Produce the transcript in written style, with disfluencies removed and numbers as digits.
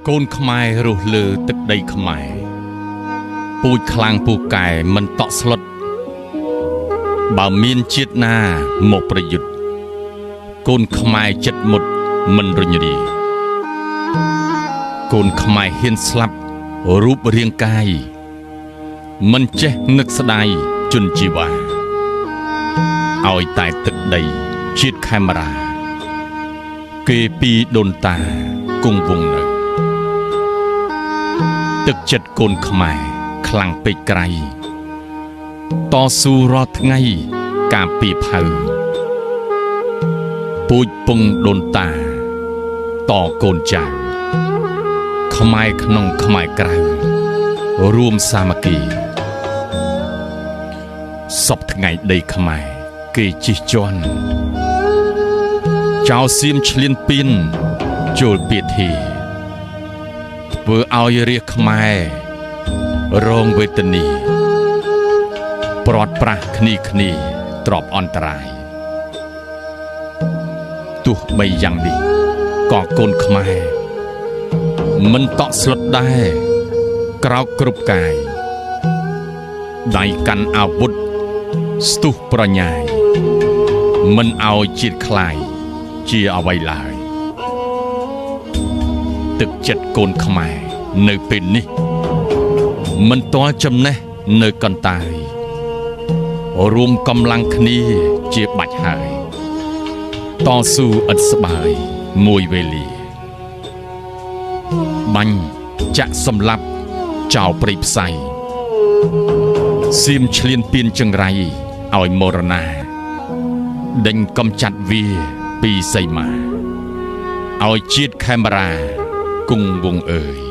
កូនខ្មែររស់លើទឹកដីខ្មែរពូជខ្លាំងពូកែមិនតក់ស្លុតបើមានជាតិណាមកប្រយុទ្ធកូនខ្មែរចិត្តមុតមិនរញរាកូនខ្មែរហ៊ានស្លាប់រូបរាងកាយមិនចេះនឹកស្ដាយជន់ជីវ៉ាឲ្យតែទឹកដីជាតិខេមរាគេពីដូនតាគង់វង្សនៅទឹកចិត្តកូនខ្មែរខ្លាំងពេកក្រៃតស៊ូរាល់ថ្ងៃការពីផៅពូជពងដូនតាតកូនចៅខ្មែរក្នុងខ្មែរក្រៅរួមសាមគ្គីសពថ្ងៃដីខ្មែរគេជិះជាន់ចៅសៀមឆ្លៀនពៀនចូលពីធីធ្វើឲ្យរាជខ្មែររងវេទនាព្រាត់ប្រាសគ្នាទ្របអន្តរាយទោះបីយ៉ាងនេះក៏កូនខ្មែរមិនតក់ស្លុតដែរក្រោកគ្រប់កាយដៃកាន់អាវុធស្ទុះប្រញាយមិនឲ្យជាតិខ្លាយជាអ្វីឡើយទឹកចិត្តកូនខ្មែរនៅពេលនេះមិនទាល់ចំណេះនៅកន្តាយរួមកម្លាំងគ្នាជាបាច់ហើយតស៊ូឥតស្បើយមួយវេលាបាញ់ចាក់សម្លាប់ចោលព្រៃផ្សៃសៀមឆ្លៀនពៀនចង្រៃឲ្យមរណាដេញកំចាត់វាពីសីមាឲ្យជាតិខេមរាគង់វង្សអើយ